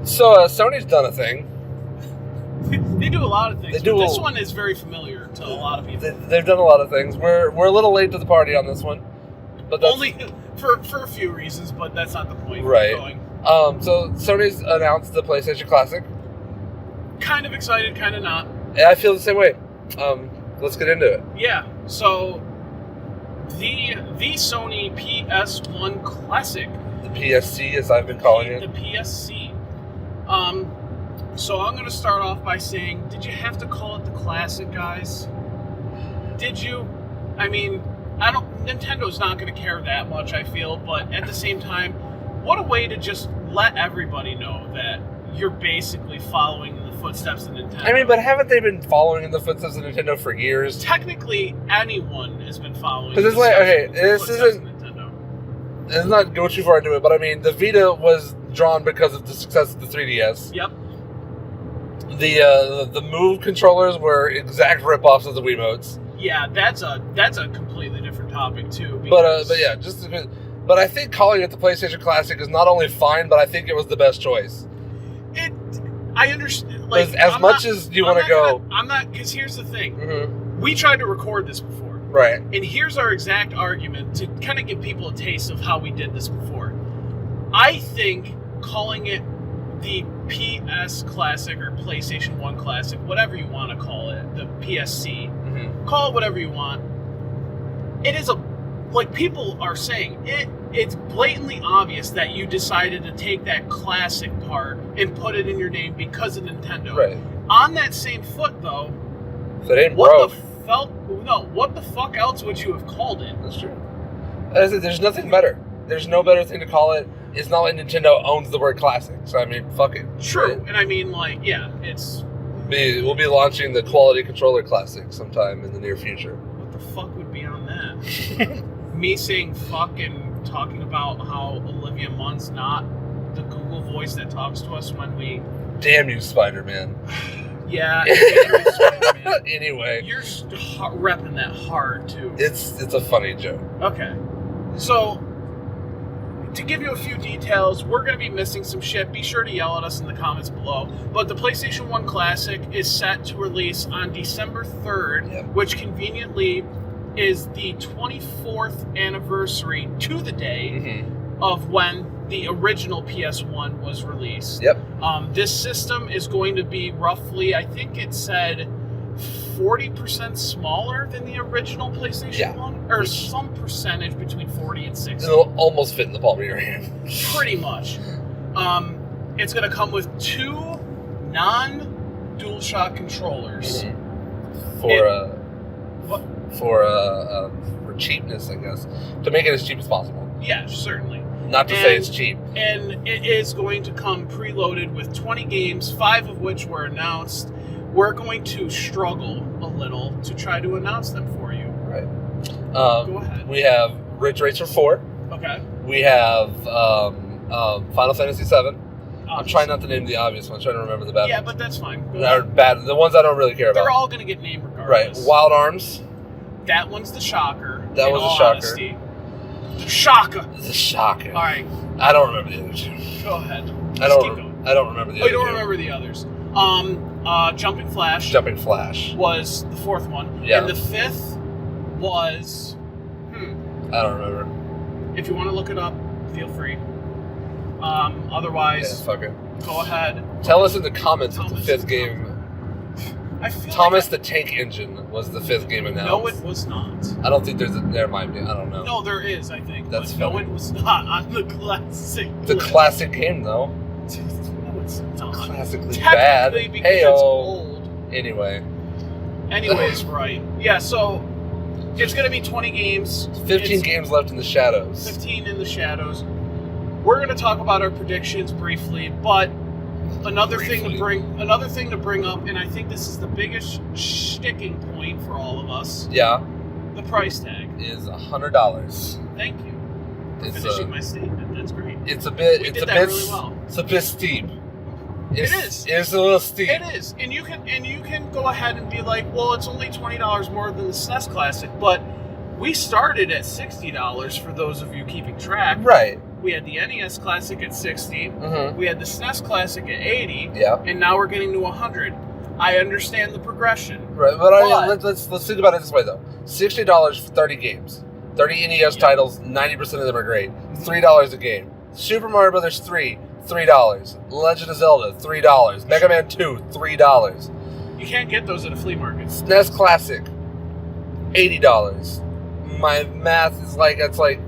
So Sony's done a thing. They do a lot of things. This one is very familiar to a lot of people. They've done a lot of things. We're a little late to the party on this one, but that's, only for a few reasons. But that's not the point. Right. Going. So Sony's announced the PlayStation Classic. Kind of excited, kind of not. And I feel the same way. Let's get into it. Yeah. So the Sony PS1 Classic. The PSC, as I've been calling it. The PSC. So I'm going to start off by saying, did you have to call it the Classic, guys? Did you? I mean, Nintendo's not going to care that much, I feel, but at the same time, what a way to just let everybody know that you're basically following in the footsteps of Nintendo. I mean, but haven't they been following in the footsteps of Nintendo for years? Technically, anyone has been following. Because it's like, okay, this isn't. Nintendo. Let's not go too far into it, but I mean, the Vita was drawn because of the success of the 3DS. Yep. The Move controllers were exact rip-offs of the Wiimotes. Yeah, that's a completely different topic too. But yeah, but I think calling it the PlayStation Classic is not only fine, but I think it was the best choice. I understand. Like, as much as you want to go, I'm not, because here's the thing. Mm-hmm. We tried to record this before, right? And here's our exact argument to kind of give people a taste of how we did this before. I think calling it the PS Classic or PlayStation 1 Classic, whatever you want to call it, the PSC, call it whatever you want. It is like people are saying, it's blatantly obvious that you decided to take that classic part and put it in your name because of Nintendo. Right. On that same foot, though, if it ain't broke, what the fuck else would you have called it? That's true. There's nothing better. There's no better thing to call it. It's not like Nintendo owns the word classic, so I mean, fuck it. True, right? And I mean, like, yeah, it's... We'll be launching the Quality Controller Classic sometime in the near future. What the fuck would be on that? Me saying fuck and talking about how Olivia Munn's not the Google voice that talks to us when we... Damn you, Spider-Man. Yeah, Spider-Man. Anyway. You're repping that hard, too. It's a funny joke. Okay. So... to give you a few details, we're going to be missing some shit. Be sure to yell at us in the comments below. But the PlayStation 1 Classic is set to release on December 3rd, which conveniently is the 24th anniversary to the day of when the original PS1 was released. Yep. This system is going to be roughly, I think it said, 40% smaller than the original PlayStation 1? Or some percentage between 40 and 60. It'll almost fit in the palm of your hand. Pretty much. It's going to come with 2 non-DualShock controllers. For cheapness, I guess. To make it as cheap as possible. Yeah, certainly. Not to say it's cheap. And it is going to come preloaded with 20 games, 5 of which were announced. We're going to struggle a little to try to announce them for you. Right. Go ahead. We have Ridge Racer 4. Okay. We have Final Fantasy 7. I'm trying not to name the obvious ones. I'm trying to remember the bad ones. Yeah, but that's fine. The ones I don't really care about. They're all going to get named regardless. Right. Wild Arms. That one's the shocker. That was a shocker. Honesty. The shocker. The shocker. All right. I don't remember the other two. Go ahead. I don't remember the other two. You don't remember the others. Jumping Flash. Jumping Flash was the 4th one. Yeah. And the 5th was... I don't remember. If you want to look it up, feel free. Otherwise... Yeah, fuck it. Go ahead. Tell us in the comments if the 5th game... Thomas the Tank Engine was the 5th game announced. No, it was not. I don't think there might be. I don't know. No, there is, I think. That's but no, it was not on the classic. The classic game, though. No, it's not. Classically bad. Because Hey-o. it's old. Anyways, right. Yeah, so it's going to be 20 games. 15 games left in the shadows. 15 in the shadows. We're going to talk about our predictions briefly, but another thing to bring up, and I think this is the biggest sticking point for all of us. Yeah. The price tag is $100. Thank you for finishing my statement. That's great. It's a bit. Really well. It's a bit steep. It is. It's a little steep. It is, and you can go ahead and be like, well, it's only $20 more than the SNES Classic, but we started at $60 for those of you keeping track. Right. We had the NES Classic at 60. Mm-hmm. We had the SNES Classic at 80. Yeah. And now we're getting to 100. I understand the progression. Right, but I mean, let's think about it this way though: $60 for 30 games, 30 NES titles. 90% of them are great. $3 a game. Super Mario Brothers 3, $3. Legend of Zelda, $3. Mega Man 2, $3. You can't get those at a flea market. SNES Classic, $80. My math is like it's like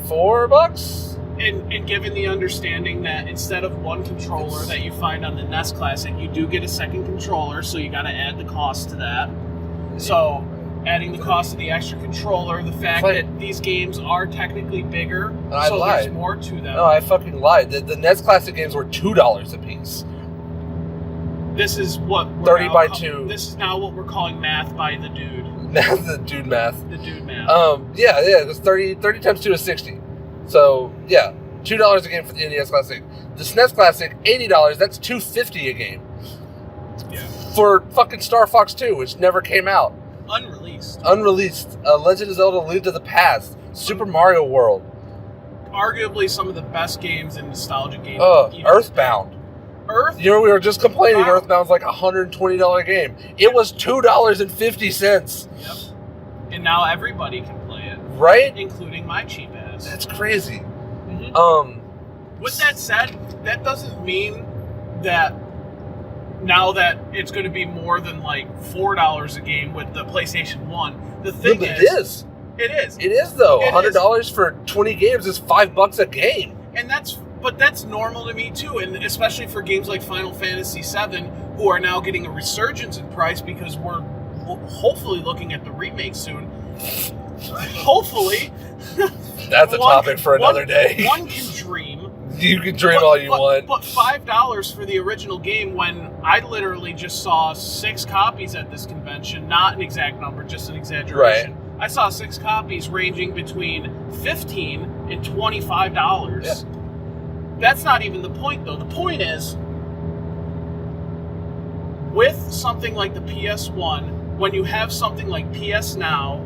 $4. And given the understanding that instead of one controller that you find on the NES Classic, you do get a second controller, so you got to add the cost to that. So, adding the cost of the extra controller, the fact that these games are technically bigger, so there's more to them. No, I fucking lied. The NES Classic games were $2 a piece. This is what 30 by 2. This is now what we're calling math by the dude. The dude math. The dude math. Yeah. It's 30 times 2 is 60. So yeah, $2 a game for the NES Classic. The SNES Classic, $80. That's $2.50 a game. Yeah. For fucking Star Fox 2, which never came out. Unreleased. Legend of Zelda: Link to the Past. Super Mario World. Arguably some of the best games in nostalgia games. Earthbound. You know, we were just complaining Earthbound's like a $120 game. It was $2.50. Yep. And now everybody can play it. Right? Including my cheap ass. That's crazy. Mm-hmm. With that said, that doesn't mean that now that it's going to be more than like $4 a game with the PlayStation 1. The thing It is. It is though. $100 for 20 games is $5 a game. And that's normal to me too, and especially for games like Final Fantasy VII, who are now getting a resurgence in price because we're hopefully looking at the remake soon. Hopefully. That's a topic for another day. One can dream. You can dream all you want. But $5 for the original game when I literally just saw 6 copies at this convention, not an exact number, just an exaggeration. Right. I saw 6 copies ranging between $15 and $25. Yeah. That's not even the point, though. The point is, with something like the PS1, when you have something like PS Now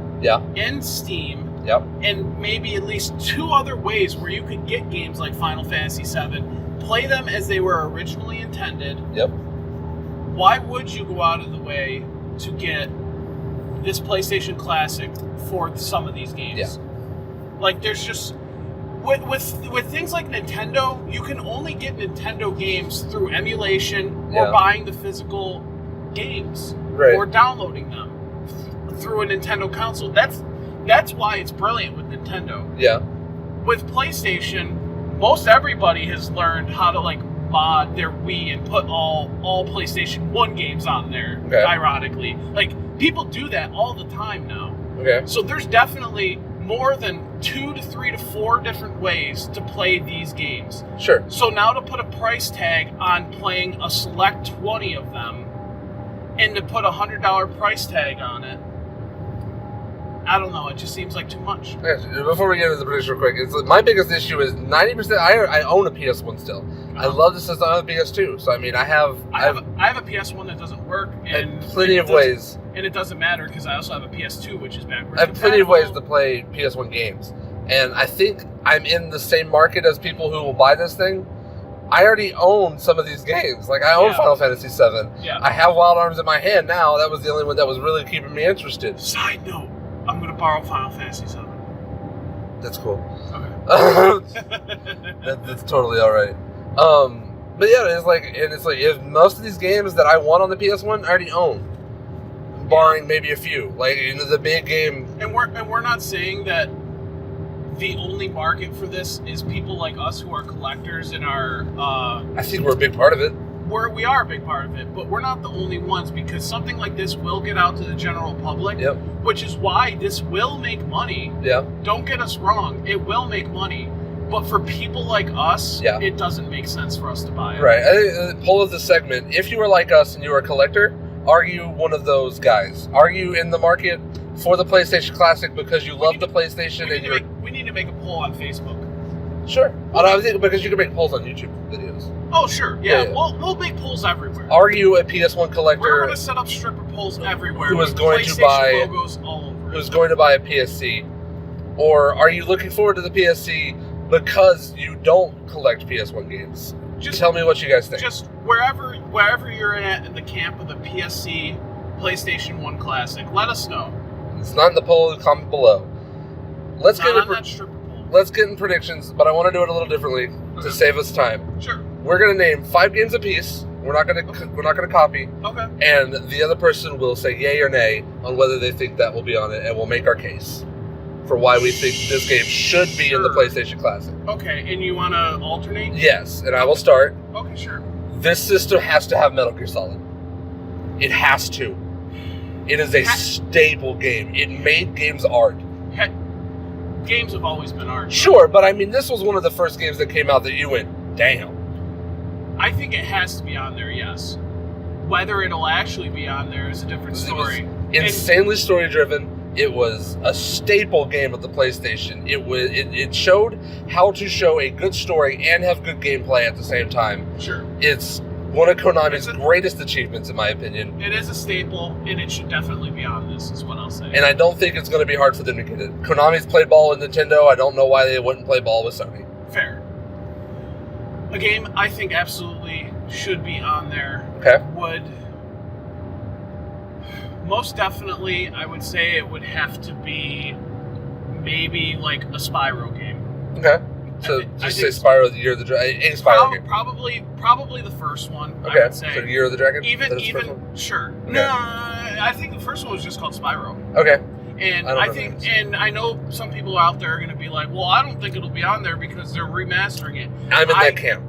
and Steam, and maybe at least 2 other ways where you could get games like Final Fantasy VII, play them as they were originally intended, why would you go out of the way to get this PlayStation Classic for some of these games? Yeah. Like, there's just... With things like Nintendo, you can only get Nintendo games through emulation or buying the physical games or downloading them through a Nintendo console. That's why it's brilliant with Nintendo. Yeah. With PlayStation, most everybody has learned how to like mod their Wii and put all PlayStation 1 games on there. Okay. Ironically, like people do that all the time now. Okay. So there's definitely more than 2 to 3 to 4 different ways to play these games. Sure. So now to put a price tag on playing a select 20 of them and to put a $100 price tag on it, I don't know, it just seems like too much. Before we get into the prediction real quick, my biggest issue is 90%, I own a PS1 still. I love the system. I have a PS2, so I mean, I have a PS1 that doesn't work, and plenty of ways. And it doesn't matter because I also have a PS2, which is backwards. I have plenty of ways to play PS1 games, and I think I'm in the same market as people who will buy this thing. I already own some of these games. Like, I own Final Fantasy VII. Yeah. I have Wild Arms in my hand now. That was the only one that was really keeping me interested. Side note, I'm going to borrow Final Fantasy VII. That's cool. Okay. That's totally all right. But yeah, it's like if most of these games that I want on the PS1 I already own, barring maybe a few, like the big game. And we're not saying that the only market for this is people like us who are collectors and are. I think we're a big part of it. We are a big part of it, but we're not the only ones because something like this will get out to the general public. Yep. Which is why this will make money. Yeah. Don't get us wrong; it will make money. But for people like us, it doesn't make sense for us to buy it. Right. The poll of the segment: if you were like us and you were a collector, are you one of those guys? Are you in the market for the PlayStation Classic because you love the PlayStation we need to make a poll on Facebook. Sure. I think because you can make polls on YouTube videos. Oh, sure. Yeah. We'll make polls everywhere. Are you a PS1 collector? We're going to set up stripper polls everywhere. Who is going to buy logos all over. Who's going to buy a PSC? Or are you looking forward to the PSC, because you don't collect PS1 games. Just tell me what you guys think. Just wherever you're at in the camp of the PSC PlayStation 1 Classic, let us know. It's not in the poll. Comment below. Let's get in predictions, but I want to do it a little differently to save us time. Sure. We're gonna name 5 games apiece. We're not gonna copy. Okay. And the other person will say yay or nay on whether they think that will be on it, and we'll make our case for why we think this game should be in the PlayStation Classic. Okay, and you want to alternate? Yes, and I will start. Okay, sure. This system has to have Metal Gear Solid. It has to. It is a staple game. It made games art. Games have always been art. Sure, but I mean, this was one of the first games that came out that you went, damn. I think it has to be on there, yes. Whether it'll actually be on there is a different story. It was insanely story-driven. It was a staple game of the PlayStation. It showed how to show a good story and have good gameplay at the same time. Sure. It's one of Konami's greatest achievements, in my opinion. It is a staple, and it should definitely be on this, is what I'll say. And I don't think it's going to be hard for them to get it. Konami's played ball with Nintendo. I don't know why they wouldn't play ball with Sony. Fair. A game I think absolutely should be on there would... Most definitely, I would say it would have to be maybe like a Spyro game. Okay. So just say Spyro the Year of the Dragon. Any Spyro game. Probably the first one. Okay. I would say. So Year of the Dragon. Even sure. Okay. No, I think the first one was just called Spyro. Okay. And I know some people out there are going to be like, well, I don't think it'll be on there because they're remastering it. I'm in that camp.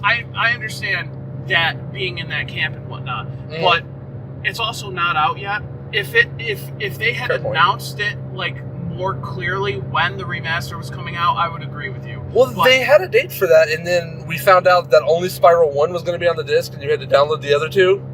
I understand that being in that camp and whatnot, but it's also not out yet. If they had announced it like more clearly when the remaster was coming out, I would agree with you. Well, they had a date for that, and then we found out that only Spyro 1 was going to be on the disc, and you had to download the other two.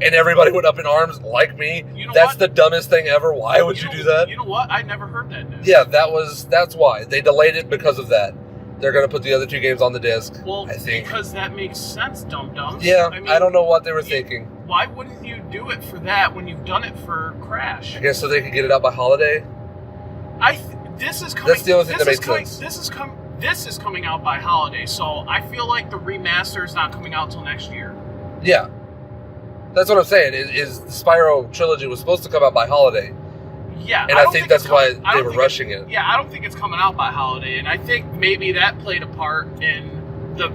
And everybody went up in arms, like me. You know that's the dumbest thing ever. Why would you do that? You know what? I never heard that news. Yeah, that's why. They delayed it because of that. They're going to put the other two games on the disc, I think. Because that makes sense, dum-dums. Yeah, I don't know what they were thinking. Why wouldn't you do it for that when you've done it for Crash? I guess so they could get it out by holiday? This is coming... That's the only thing that makes sense. This is coming out by holiday, so I feel like the remaster is not coming out till next year. Yeah. That's what I'm saying, is the Spyro trilogy was supposed to come out by holiday. Yeah. And I think that's why they were rushing it. Yeah, I don't think it's coming out by holiday, and I think maybe that played a part in the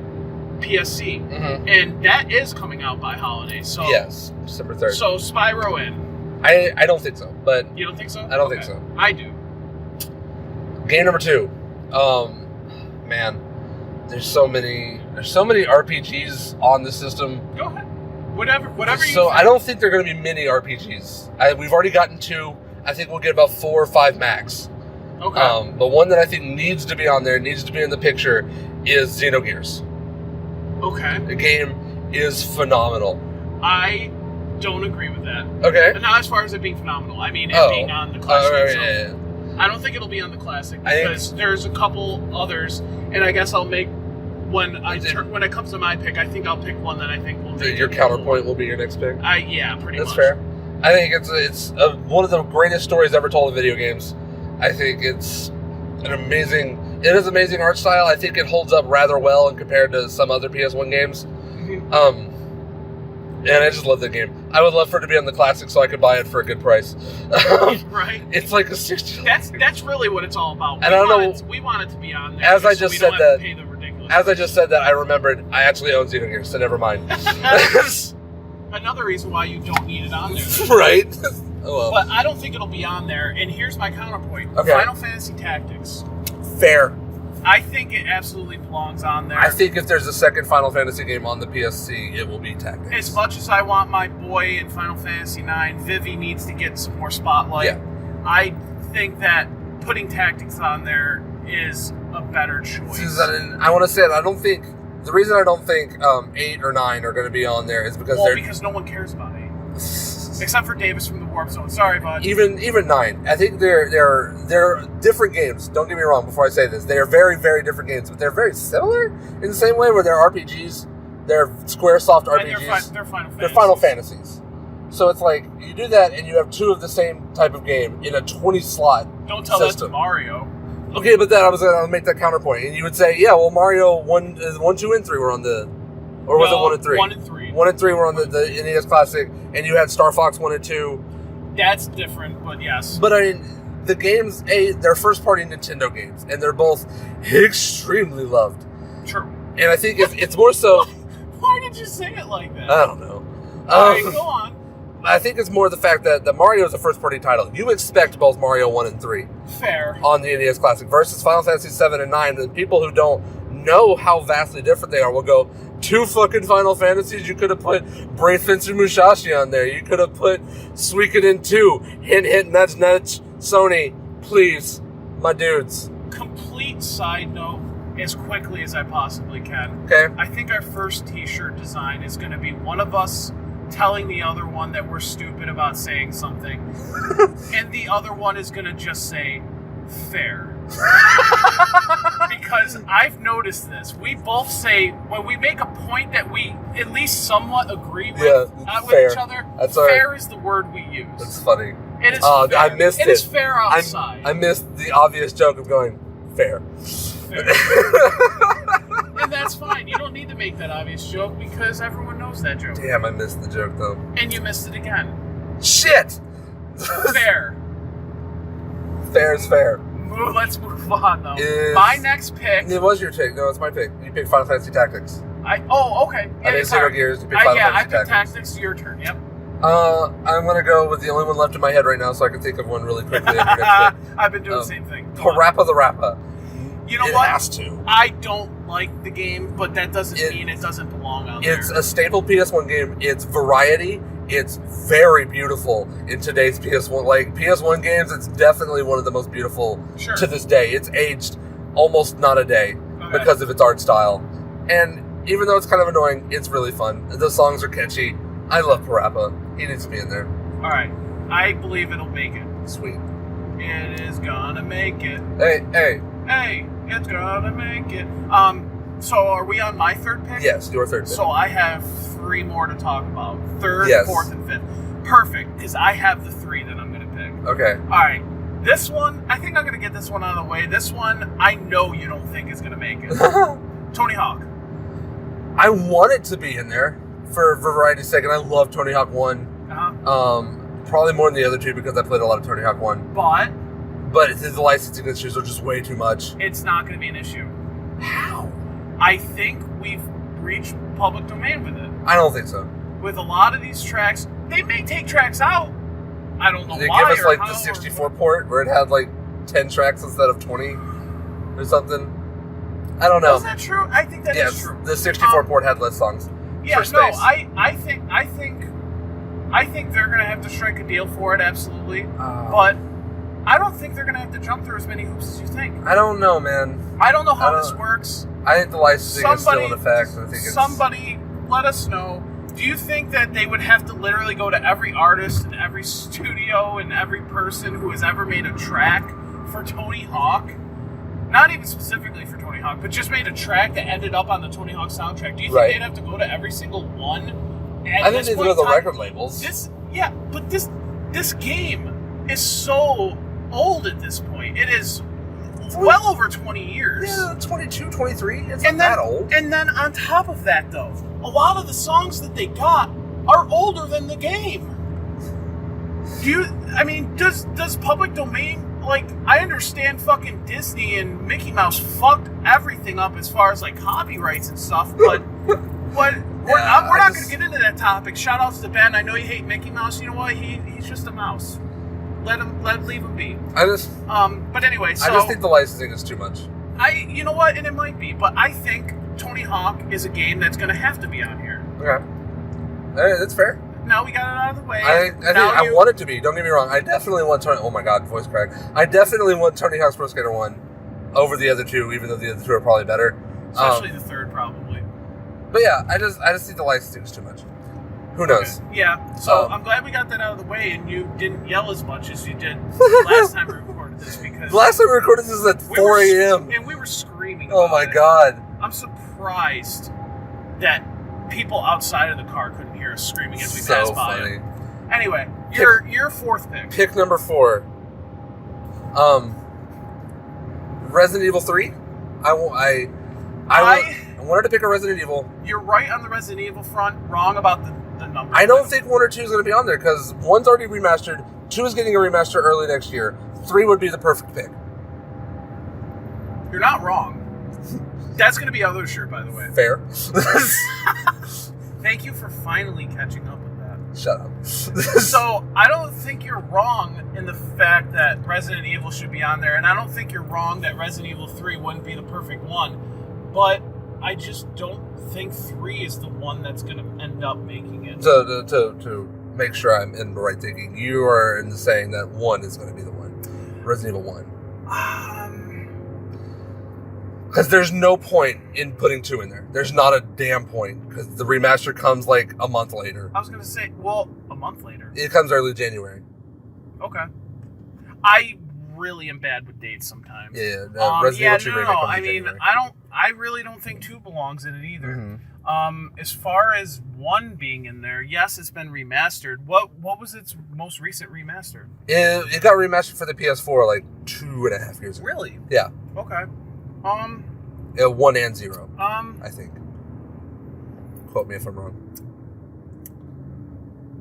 PSC. Mm-hmm. And that is coming out by holiday, so... Yes, December 3rd. So Spyro in. I don't think so, but... You don't think so? I don't think so. I do. Game number 2. Man, there's so many RPGs on the system. Go ahead. Whatever you So I don't think they're going to be mini RPGs. We've already gotten 2. I think we'll get about 4 or 5 max. Okay. But one that I think needs to be on there, needs to be in the picture, is Xenogears. Okay. The game is phenomenal. I don't agree with that. Okay. And not as far as it being phenomenal. I mean, it being on the classic. Yeah. I don't think it'll be on the classic because there's a couple others, and I guess I'll make when it comes to my pick. I think I'll pick one that I think will. Your counterpoint will be your next pick. Yeah, pretty much. That's fair. I think it's one of the greatest stories ever told in video games. I think it's it is amazing art style. I think it holds up rather well in compared to some other PS1 games. Mm-hmm. And I just love the game. I would love for it to be on the classic so I could buy it for a good price. Right. It's like a $60. That's really what it's all about. We want it to be on there. As I just said that, I remembered I actually own Xenogears, so never mind. Another reason why you don't need it on there. Right? Oh, well. But I don't think it'll be on there, and here's my counterpoint. Okay. Final Fantasy Tactics. Fair. I think it absolutely belongs on there. I think if there's a second Final Fantasy game on the PSC, it will be Tactics. As much as I want my boy in Final Fantasy IX, Vivi needs to get some more spotlight. Yeah. I think that putting Tactics on there is a better choice. I want to say it. I don't think... The reason I don't think 8 or 9 are going to be on there is because because no one cares about 8. Except for Davis from the Warp Zone. Sorry, bud. Even 9. I think they're different games. Don't get me wrong before I say this. They are very, very different games, but they're very similar in the same way where they're RPGs. They're Squaresoft RPGs. They're Final Fantasies. So it's like, you do that and you have 2 of the same type of game in a 20-slot Don't tell system. that to Mario. Okay, but then I was going to make that counterpoint, and you would say, yeah, well, Mario 1, 2, and 3 were on the... Or was it 1 and 3? 1 and 3. 1 and 3 were on the NES Classic, and you had Star Fox 1 and 2. That's different, but yes. But I mean, the games, they're first-party Nintendo games, and they're both extremely loved. True. And I think it's more so... Why did you say it like that? I don't know. All right, go on. I think it's more the fact that Mario is a first-party title. You expect both Mario 1 and 3. Fair. On the NES Classic versus Final Fantasy 7 and 9. The people who don't know how vastly different they are will go, 2 fucking Final Fantasies? You could have put Brave Fencer Musashi on there. You could have put Suikoden 2. Hint, hint, nudge, nudge. Sony, please. My dudes. Complete side note, as quickly as I possibly can. Okay. I think our first t-shirt design is going to be one of us telling the other one that we're stupid about saying something, and the other one is going to just say, fair. Because I've noticed this. We both say, when we make a point that we at least somewhat agree with, with each other, That's fair right. is the word we use. That's funny. It is fair. I missed it. It is fair outside. I missed the obvious joke of going, fair. And that's fine. You don't need to make that obvious joke because everyone knows that joke. Damn, I missed the joke, though. And you missed it again. Shit! Fair. Fair is fair. Let's move on, though. My next pick... It was your pick. No, it's my pick. You picked Final Fantasy Tactics. Okay. I did Xenogears. You picked Final Fantasy I picked Tactics. Tactics. Your turn. Yep. I'm going to go with the only one left in my head right now so I can think of one really quickly. I've been doing the same thing. Parappa the Rappa. You know what? It has to. I don't like the game, but that doesn't mean it doesn't belong out there. It's a staple PS1 game. It's variety. It's very beautiful in today's PS1. Like, PS1 games, it's definitely one of the most beautiful to this day. It's aged almost not a day because of its art style. And even though it's kind of annoying, it's really fun. The songs are catchy. I love Parappa. He needs to be in there. All right. I believe it'll make it. Sweet. It is gonna make it. Hey, it's gonna make it. So are we on my third pick? Yes, your third pick. So I have 3 more to talk about. Third, yes. 4th, and 5th. Perfect, because I have the 3 that I'm gonna pick. Okay. All right. This one, I think I'm gonna get this one out of the way. This one, I know you don't think is gonna make it. Tony Hawk. I want it to be in there for variety's sake, and I love Tony Hawk 1. Probably more than the other 2 because I played a lot of Tony Hawk 1. But the licensing issues are just way too much. It's not going to be an issue. How? I think we've reached public domain with it. I don't think so. With a lot of these tracks, they may take tracks out. I don't know why. They give us like the 64 port where it had like 10 tracks instead of 20 or something. I don't know. Is that true? I think that is true. The 64 port had less songs. Yeah, for space. I think they're gonna have to strike a deal for it, absolutely. But I don't think they're gonna have to jump through as many hoops as you think. I don't know, man. I don't know how this works. I think the licensing is still in effect. I think somebody let us know. Do you think that they would have to literally go to every artist and every studio and every person who has ever made a track for Tony Hawk? Not even specifically for Tony Hawk, but just made a track that ended up on the Tony Hawk soundtrack. Do you think they'd have to go to every single one? I think they'd go to the record labels. But this game is so old at this point. It is well over 20 years. Yeah, 22, 23. It's not that old. And then on top of that, though, a lot of the songs that they got are older than the game. Does public domain... Like, I understand fucking Disney and Mickey Mouse fucked everything up as far as, like, copyrights and stuff, but we're not going to get into that topic. Shout out to Ben. I know you hate Mickey Mouse. You know what? He's just a mouse. Leave him be. But anyway, so... I just think the licensing is too much. You know what? And it might be, but I think Tony Hawk is a game that's going to have to be on here. Okay. All right, that's fair. Now we got it out of the way. I want it to be. Don't get me wrong. I definitely want Tony... Oh my god, voice crack. I definitely want Tony Hawk's Pro Skater 1 over the other 2, even though the other 2 are probably better. Especially the 3rd, probably. But yeah, I just think the licensing is too much. Who knows? Okay. Yeah, so I'm glad we got that out of the way and you didn't yell as much as you did last time we recorded this because... Last time we recorded this at 4 a.m. And we were screaming Oh my god. I'm surprised that people outside of the car couldn't hear us screaming as we passed by it. Anyway, your 4th pick. Pick number 4. Resident Evil 3. I wanted to pick a Resident Evil. You're right on the Resident Evil front, wrong about the number. I don't think 1 or 2 is going to be on there because 1's already remastered, 2 is getting a remaster early next year, 3 would be the perfect pick. You're not wrong. That's going to be other shirt, by the way. Fair. Thank you for finally catching up with that. Shut up. So, I don't think you're wrong in the fact that Resident Evil should be on there, and I don't think you're wrong that Resident Evil 3 wouldn't be the perfect one, but I just don't think 3 is the one that's going to end up making it. To make sure I'm in the right thinking, you are in the saying that 1 is going to be the one. Resident Evil 1. Because there's no point in putting 2 in there. There's not a damn point. Because the remaster comes like a month later. I was going to say, well, a month later. It comes early January. Okay. I really am bad with dates sometimes. Yeah. Resident Evil 2 remake comes in January. I really don't think 2 belongs in it either. Mm-hmm. As far as 1 being in there, yes, it's been remastered. What was its most recent remaster? It got remastered for the PS4 like 2.5 years ago. Really? Yeah. Okay. 1 and 0. I think. Quote me if I'm wrong.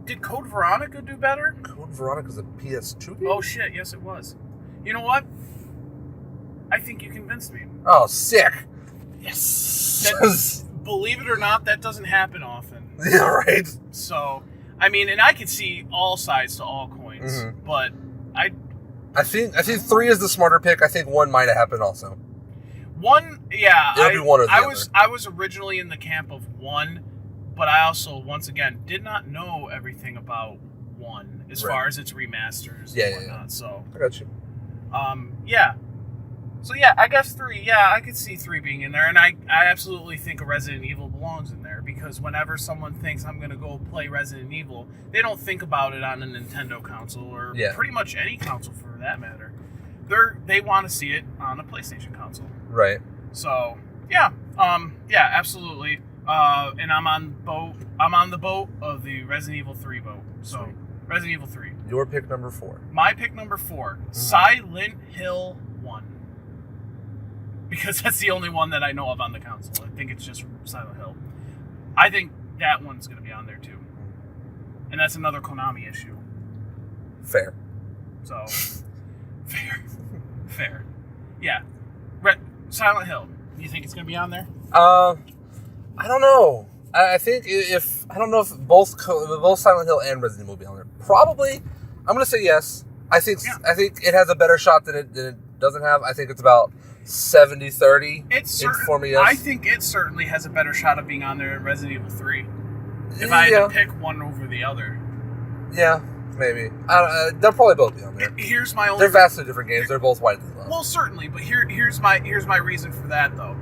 Did Code Veronica do better? Code Veronica's a PS2 game? Oh shit, yes it was. You know what? I think you convinced me. Oh, sick. Yes. Believe it or not, that doesn't happen often. Yeah, right. So, I mean, and I could see all sides to all coins, but I think 3 is the smarter pick. I think 1 might have happened also. 1, yeah. It'll be one or the other. I was originally in the camp of 1, but I also, once again, did not know everything about 1 as far as its remasters and whatnot. Yeah. So I got you. Yeah. So yeah, I guess 3. Yeah, I could see 3 being in there, and I absolutely think a Resident Evil belongs in there because whenever someone thinks I'm going to go play Resident Evil, they don't think about it on a Nintendo console or pretty much any console for that matter. They want to see it on a PlayStation console. Right. So yeah, absolutely. And I'm on the boat of the Resident Evil 3 boat. So sweet. Resident Evil 3. Your pick number 4. My pick number 4. Silent Hill 1. Because that's the only one that I know of on the console. I think it's just Silent Hill. I think that one's going to be on there too. And that's another Konami issue. Fair. So, fair. Yeah. Silent Hill. You think it's going to be on there? I don't know. I think I don't know if both Silent Hill and Resident Evil will be on there. Probably. I'm going to say yes. I think it has a better shot than it doesn't have. I think it's about 70-30 for me. Yes. I think it certainly has a better shot of being on there than Resident Evil 3. If I had to pick one over the other. Yeah, maybe. They'll probably both be on there. Here's my only. They're vastly different games. They're both widely loved. Well, certainly, but here's my reason for that though.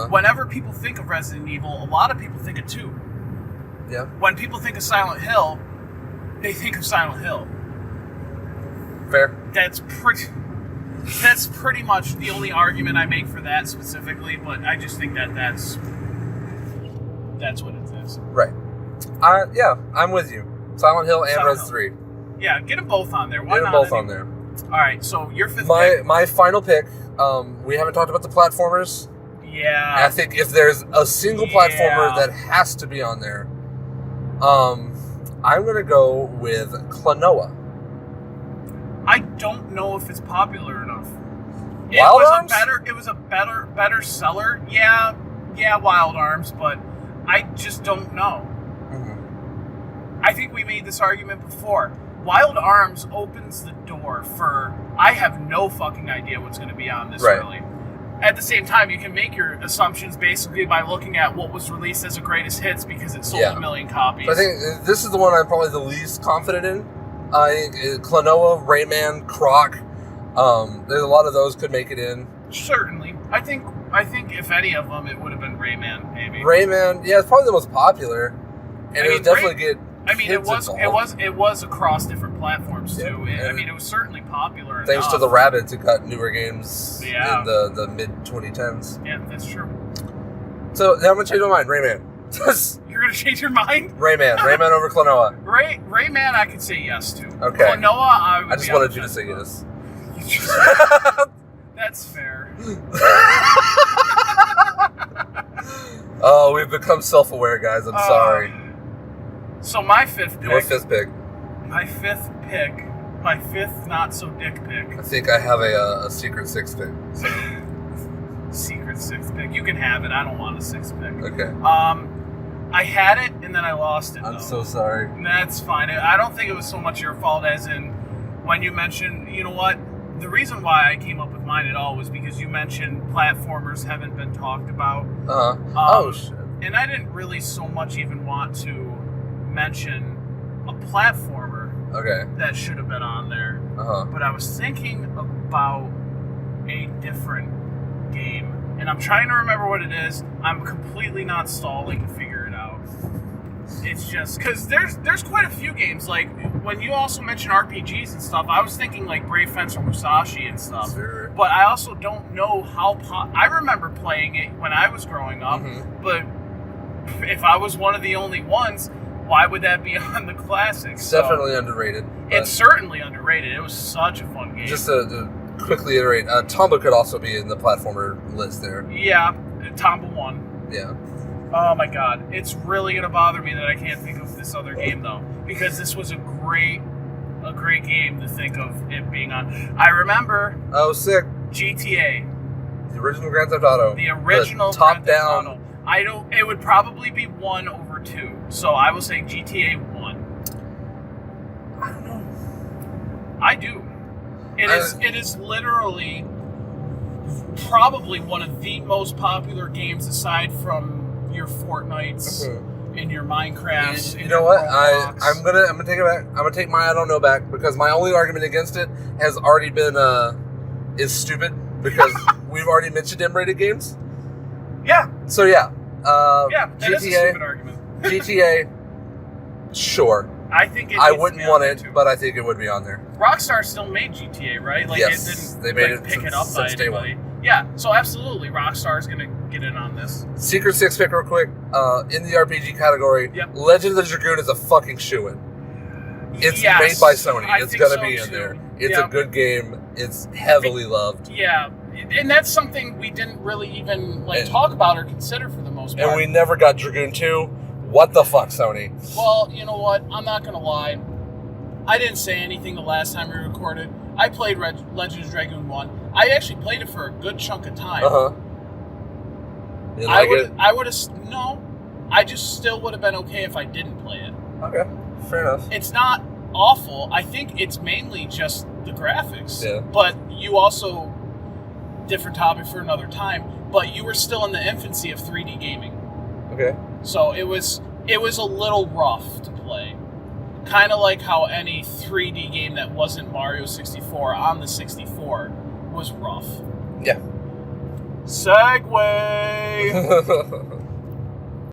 Whenever people think of Resident Evil, a lot of people think of 2. Yeah. When people think of Silent Hill, they think of Silent Hill. Fair. That's pretty much the only argument I make for that specifically, but I just think that's what it is. Right. Yeah, I'm with you. Silent Hill and Res 3. Yeah, get them both on there. Why not? Get them both on there. All right, so your 5th pick. My final pick, we haven't talked about the platformers. Yeah. I think if there's a single platformer that has to be on there, I'm going to go with Klonoa. I don't know if it's popular enough. Wild Arms? It was a better seller. Yeah, Wild Arms, but I just don't know. I think we made this argument before. Wild Arms opens the door for I have no fucking idea what's going to be on this early. At the same time, you can make your assumptions basically by looking at what was released as a greatest hits because it sold 1 million copies. So I think this is the one I'm probably the least confident in. I think Klonoa, Rayman, Croc. There's a lot of those could make it in. Certainly. I think if any of them, it would have been Rayman, maybe. Rayman, yeah, it's probably the most popular. And it would definitely get it was across different platforms too. Yeah, it was certainly popular. Thanks to the Rabbids, it got newer games in the mid 2010s. Yeah, that's true. So I'm gonna change my mind. Rayman. You're gonna change your mind? Rayman over Klonoa. Rayman, I could say yes to. Okay. Klonoa, I just wanted you to say yes. I just wanted you to say yes. You just... I just wanted you to say yes. Okay. Okay. I just wanted you to say yes. Okay. You just... That's fair. Oh, we've become self-aware, guys. I'm sorry. So my fifth pick. Your fifth pick. My fifth pick. My fifth not-so-dick pick. I think I have a secret sixth pick. So. Secret sixth pick. You can have it. I don't want a sixth pick. Okay. I had it, and then I lost it, I'm though. so sorry. That's fine. I don't think it was so much your fault as in when you mentioned, you know what? The reason why I came up with mine at all was because you mentioned platformers haven't been talked about. Uh-huh. Oh, shit. And I didn't really so much even want to mention a platformer that should have been on there. Uh-huh. But I was thinking about a different game. And I'm trying to remember what it is. I'm completely not stalling to figure it out. It's just because there's quite a few games. Like when you also mention RPGs and stuff, I was thinking like Brave Fencer Musashi and stuff. Sure. But I also don't know how. I remember playing it when I was growing up. Mm-hmm. But if I was one of the only ones, why would that be on the classics? It's definitely underrated. It's certainly underrated. It was such a fun game. Just to quickly iterate, Tomba could also be in the platformer list there. Yeah, Tomba 1. Yeah. Oh my god. It's really going to bother me that I can't think of this other game, though. Because this was a great game to think of it being on. I remember... Oh, sick. GTA. The original Grand Theft Auto. The original top Grand Theft down. Auto. It would probably be 1 over 2. So I will say GTA 1. I don't know. I do. It is literally probably one of the most popular games aside from your Fortnites and your Minecrafts. You know what? I'm gonna take it back. I'm gonna take my I don't know back because my only argument against it has already been is stupid because we've already mentioned M-rated games. Yeah. So yeah. That GTA, is a stupid argument. GTA, sure. I think I wouldn't want it, but I think it would be on there. Rockstar still made GTA, right? Like yes, it didn't they made pick it up by anybody. Yeah, so absolutely, Rockstar is gonna get in on this. Secret six pick real quick. In the RPG category, Legend of the Dragoon is a fucking shoo-in. It's made by Sony. It's gonna be in there. It's a good game. It's heavily loved. Yeah, and that's something we didn't really even talk about or consider for the most part. And we never got Dragoon 2. What the fuck, Sony? Well, you know what? I'm not going to lie. I didn't say anything the last time we recorded. I played Legend of Dragoon 1. I actually played it for a good chunk of time. Uh-huh. You like it? I would have... No. I just still would have been okay if I didn't play it. Okay. Fair enough. It's not awful. I think it's mainly just the graphics. Yeah. But you also... Different topic for another time. But you were still in the infancy of 3D gaming. Okay. So it was a little rough to play. Kind of like how any 3D game that wasn't Mario 64 on the 64 was rough. Yeah. Segway!